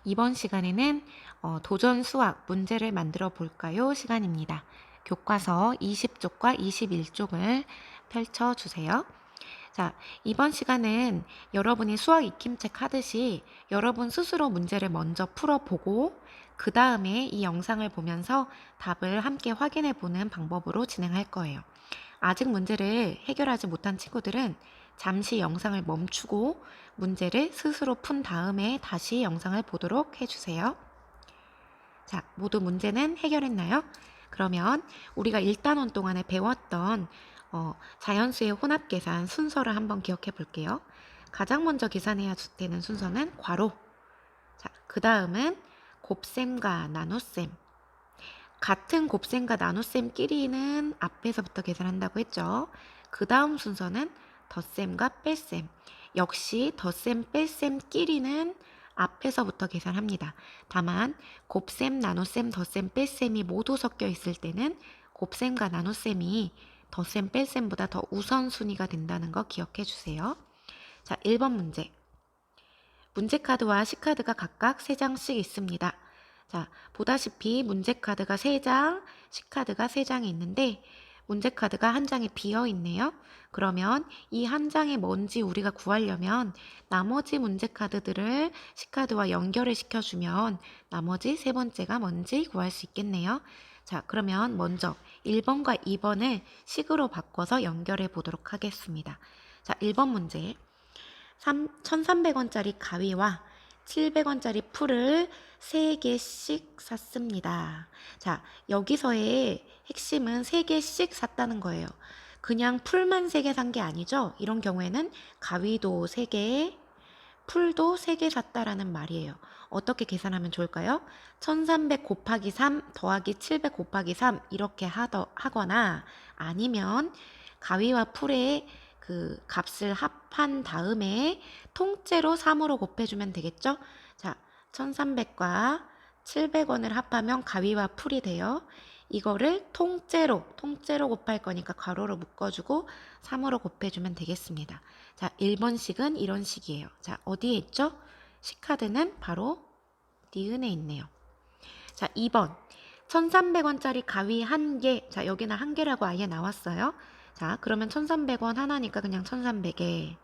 이번 시간에는 도전 수학 문제를 만들어 볼까요? 시간입니다. 교과서 20쪽과 21쪽을 펼쳐 주세요. 자, 이번 시간은 여러분이 수학 익힘책 하듯이 여러분 스스로 문제를 먼저 풀어보고 그 다음에 이 영상을 보면서 답을 함께 확인해 보는 방법으로 진행할 거예요. 아직 문제를 해결하지 못한 친구들은 잠시 영상을 멈추고 문제를 스스로 푼 다음에 다시 영상을 보도록 해주세요. 자, 모두 문제는 해결했나요? 그러면 우리가 1단원 동안에 배웠던 자연수의 혼합계산 순서를 한번 기억해 볼게요. 가장 먼저 계산해야 되는 순서는 괄호. 자, 그 다음은 곱셈과 나눗셈. 같은 곱셈과 나눗셈끼리는 앞에서부터 계산한다고 했죠. 그 다음 순서는 덧셈과 뺄셈. 역시 덧셈, 뺄셈끼리는 앞에서부터 계산합니다. 다만 곱셈, 나눗셈, 덧셈, 뺄셈이 모두 섞여 있을 때는 곱셈과 나눗셈이 덧셈, 뺄셈보다 더 우선순위가 된다는 거 기억해 주세요. 자, 1번 문제. 문제카드와 시카드가 각각 3장씩 있습니다. 자, 보다시피 문제카드가 3장, 시카드가 3장이 있는데 문제카드가 한 장이 비어 있네요. 그러면 이 한 장이 뭔지 우리가 구하려면 나머지 문제카드들을 시카드와 연결을 시켜주면 나머지 세 번째가 뭔지 구할 수 있겠네요. 자, 그러면 먼저 1번과 2번을 식으로 바꿔서 연결해 보도록 하겠습니다. 자, 1번 문제. 1,300원짜리 가위와 700원짜리 풀을 3개씩 샀습니다. 자, 여기서의 핵심은 3개씩 샀다는 거예요. 그냥 풀만 3개 산 게 아니죠. 이런 경우에는 가위도 3개, 풀도 3개 샀다라는 말이에요. 어떻게 계산하면 좋을까요? 1300 곱하기 3 더하기 700 곱하기 3 이렇게 하거나 아니면 가위와 풀의 그 값을 합한 다음에 통째로 3으로 곱해주면 되겠죠? 자, 1300과 700원을 합하면 가위와 풀이 돼요. 이거를 통째로 곱할 거니까 괄호로 묶어주고 3으로 곱해주면 되겠습니다. 자, 1번식은 이런 식이에요. 자, 어디에 있죠? 시카드는 바로 니은에 있네요. 자, 2번. 1,300원짜리 가위 1개. 자, 여기는 1개라고 아예 나왔어요. 자, 그러면 1,300원 하나니까 그냥 1,300에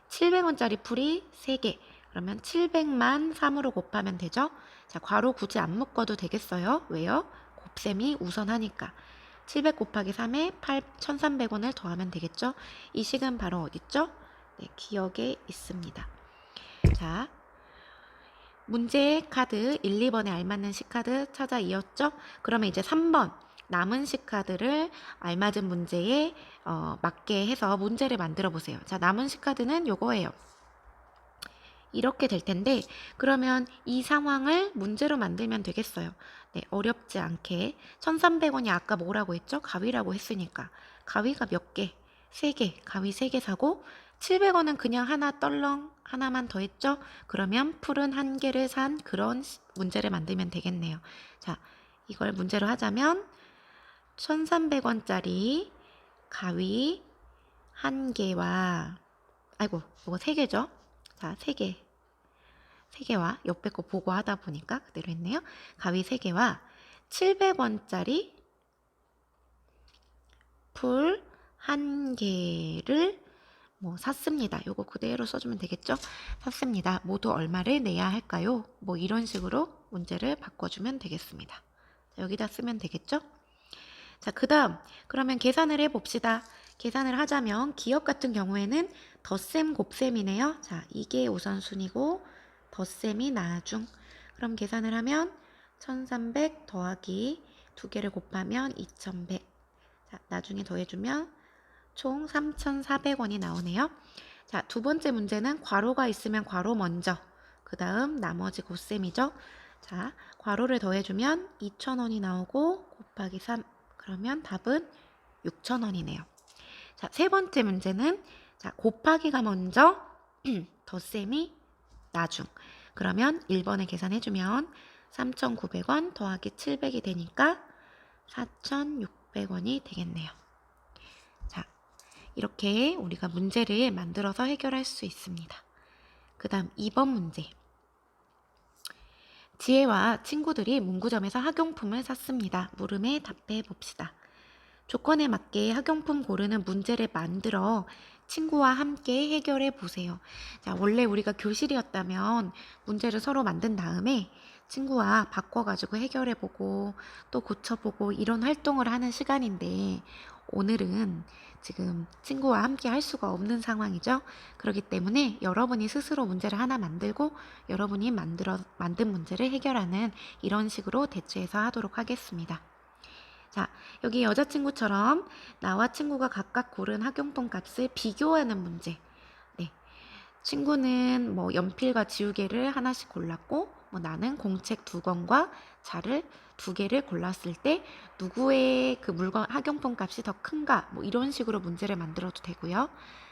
700원짜리 풀이 3개. 그러면 700만 3으로 곱하면 되죠? 자, 괄호 굳이 안 묶어도 되겠어요? 왜요? 곱셈이 우선하니까. 700 곱하기 3에 1,300원을 더하면 되겠죠? 이 식은 바로 어딨죠? 네, 기억에 있습니다. 자, 문제 카드 1, 2번에 알맞는 식카드 찾아 이었죠? 그러면 이제 3번 남은 식카드를 알맞은 문제에 맞게 해서 문제를 만들어 보세요. 자, 남은 식카드는 요거예요. 이렇게 될 텐데 그러면 이 상황을 문제로 만들면 되겠어요. 네, 어렵지 않게 1,300원이 아까 뭐라고 했죠? 가위라고 했으니까 가위가 몇 개? 3개, 가위 3개 사고 700원은 그냥 하나 떨렁 하나만 더 했죠? 그러면 풀은 1개를 산 그런 문제를 만들면 되겠네요. 자, 이걸 문제로 하자면 1,300원짜리 가위 1개와 아이고 이거 3개죠? 자, 3개와 옆에 거 보고 하다 보니까 그대로 했네요. 가위 3개와 700원짜리 풀 1개를 샀습니다. 요거 그대로 써주면 되겠죠? 샀습니다. 모두 얼마를 내야 할까요? 이런 식으로 문제를 바꿔주면 되겠습니다. 자, 여기다 쓰면 되겠죠? 자, 그 다음 그러면 계산을 해봅시다. 계산을 하자면 기억 같은 경우에는 덧셈 곱셈이네요. 자, 이게 우선순위고 덧셈이 나중. 그럼 계산을 하면 1,300 더하기 2개를 곱하면 2,100. 자, 나중에 더해주면 총 3,400원이 나오네요. 자, 두 번째 문제는 괄호가 있으면 괄호 먼저, 그 다음 나머지 곱셈이죠. 자, 괄호를 더해주면 2,000원이 나오고 곱하기 3. 그러면 답은 6,000원이네요. 자, 세 번째 문제는 자, 곱하기가 먼저, 덧셈이 나중. 그러면 1번을 계산해주면 3,900원 더하기 700이 되니까 4,600원이 되겠네요. 자, 이렇게 우리가 문제를 만들어서 해결할 수 있습니다. 그 다음 2번 문제. 지혜와 친구들이 문구점에서 학용품을 샀습니다. 물음에 답해 봅시다. 조건에 맞게 학용품 고르는 문제를 만들어 친구와 함께 해결해 보세요. 자, 원래 우리가 교실이었다면 문제를 서로 만든 다음에 친구와 바꿔가지고 해결해 보고 또 고쳐보고 이런 활동을 하는 시간인데 오늘은 지금 친구와 함께 할 수가 없는 상황이죠. 그렇기 때문에 여러분이 스스로 문제를 하나 만들고 여러분이 만든 문제를 해결하는 이런 식으로 대체해서 하도록 하겠습니다. 자, 여기 여자친구처럼 나와 친구가 각각 고른 학용품 값을 비교하는 문제. 네. 친구는 뭐 연필과 지우개를 하나씩 골랐고, 뭐 나는 공책 2권과 자를 2개를 골랐을 때 누구의 그 물건 학용품 값이 더 큰가? 뭐 이런 식으로 문제를 만들어도 되고요.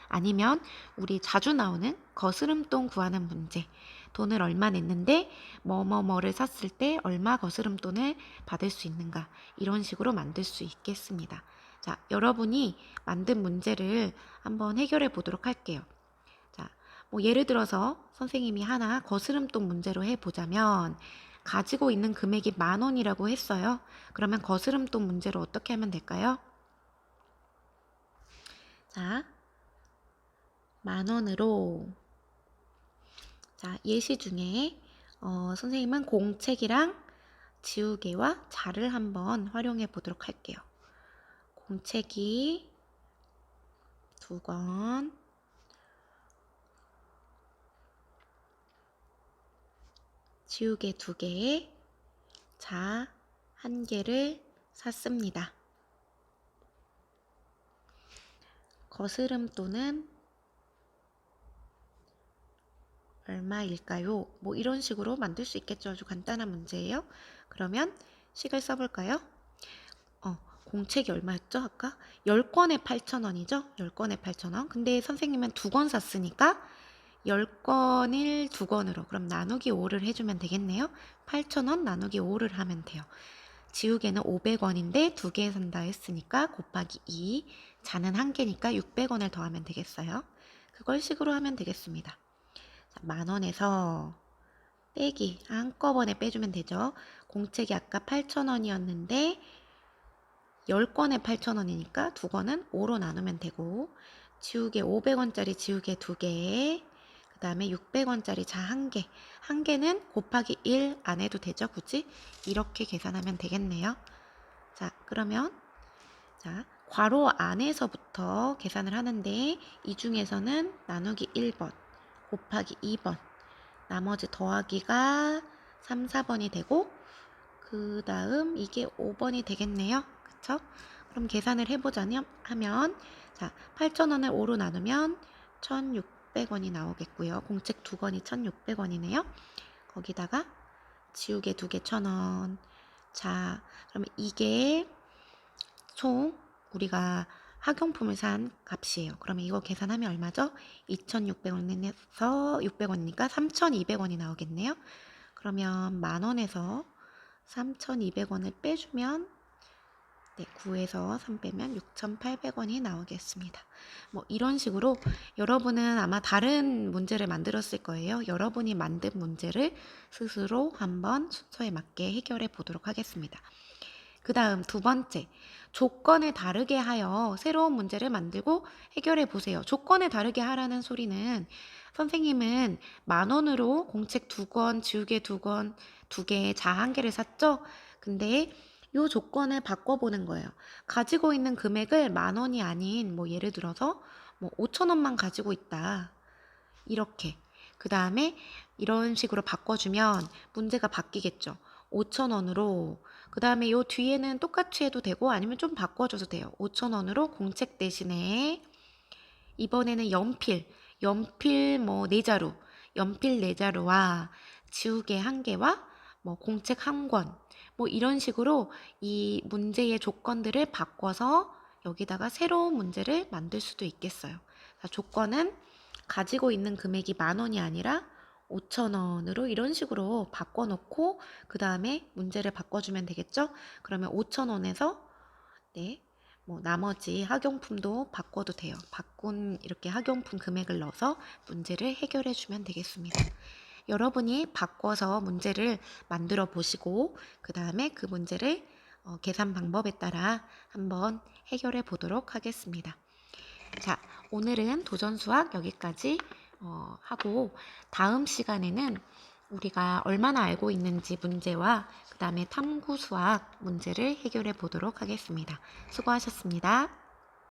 아니면 우리 자주 나오는 거스름돈 구하는 문제. 돈을 얼마 냈는데 뭐뭐뭐를 샀을 때 얼마 거스름돈을 받을 수 있는가? 이런 식으로 만들 수 있겠습니다. 자, 여러분이 만든 문제를 한번 해결해 보도록 할게요. 자, 뭐 예를 들어서 선생님이 하나 거스름돈 문제로 해보자면 가지고 있는 금액이 10,000원이라고 했어요. 그러면 거스름돈 문제로 어떻게 하면 될까요? 자, 10,000원으로 자, 예시 중에 선생님은 공책이랑 지우개와 자를 한번 활용해 보도록 할게요. 공책이 2권, 지우개 2개, 자 1개를 샀습니다. 거스름돈은 얼마일까요? 뭐 이런 식으로 만들 수 있겠죠. 아주 간단한 문제예요. 그러면 식을 써볼까요? 공책이 얼마였죠? 아까? 10권에 8,000원이죠? 10권에 8,000원. 근데 선생님은 2권 샀으니까 10권을 2권으로 그럼 나누기 5를 해주면 되겠네요. 8,000원 나누기 5를 하면 돼요. 지우개는 500원인데 2개 산다 했으니까 곱하기 2, 자는 1개니까 600원을 더하면 되겠어요. 그걸 식으로 하면 되겠습니다. 자, 10,000원에서 빼기 한꺼번에 빼주면 되죠. 공책이 아까 8,000원이었는데 10권에 8,000원이니까 2권은 5로 나누면 되고 지우개 500원짜리 지우개 2개 그 다음에 600원짜리 자 1개 1개는 곱하기 1 안 해도 되죠. 굳이 이렇게 계산하면 되겠네요. 자, 그러면 자 괄호 안에서부터 계산을 하는데 이 중에서는 나누기 1번 곱하기 2번 나머지 더하기가 3, 4번이 되고 그 다음 이게 5번이 되겠네요. 그쵸? 그럼 계산을 해보자면 하면 자 8,000원을 5로 나누면 1,600원이 나오겠고요. 공책 2권이 1,600원이네요. 거기다가 지우개 2개 1,000원. 자, 그러면 이게 총 우리가 학용품을 산 값이에요. 그러면 이거 계산하면 얼마죠? 2,600원에서 600원이니까 3,200원이 나오겠네요. 그러면 10,000원에서 3,200원을 빼주면 네, 9에서 3 빼면 6,800원이 나오겠습니다. 뭐 이런 식으로 여러분은 아마 다른 문제를 만들었을 거예요. 여러분이 만든 문제를 스스로 한번 순서에 맞게 해결해 보도록 하겠습니다. 그 다음 2번째, 조건을 다르게 하여 새로운 문제를 만들고 해결해 보세요. 조건을 다르게 하라는 소리는 선생님은 10,000원으로 공책 2권, 지우개 2권, 2개, 자 1개를 샀죠? 근데 이 조건을 바꿔보는 거예요. 가지고 있는 금액을 10,000원이 아닌 뭐 예를 들어서 뭐 5,000원만 가지고 있다. 이렇게. 그 다음에 이런 식으로 바꿔주면 문제가 바뀌겠죠. 5,000원으로 그 다음에 요 뒤에는 똑같이 해도 되고 아니면 좀 바꿔줘도 돼요. 5,000원으로 공책 대신에 이번에는 연필 뭐 4자루, 연필 4자루와 지우개 1개와 뭐 공책 1권 뭐 이런 식으로 이 문제의 조건들을 바꿔서 여기다가 새로운 문제를 만들 수도 있겠어요. 자, 조건은 가지고 있는 금액이 10,000원이 아니라 5,000원으로 이런 식으로 바꿔놓고 그 다음에 문제를 바꿔주면 되겠죠? 그러면 5,000원에서 네, 뭐 나머지 학용품도 바꿔도 돼요. 바꾼 이렇게 학용품 금액을 넣어서 문제를 해결해 주면 되겠습니다. 여러분이 바꿔서 문제를 만들어 보시고 그 다음에 그 문제를 계산 방법에 따라 한번 해결해 보도록 하겠습니다. 자, 오늘은 도전 수학 여기까지 하고 다음 시간에는 우리가 얼마나 알고 있는지 문제와 그 다음에 탐구 수학 문제를 해결해 보도록 하겠습니다. 수고하셨습니다.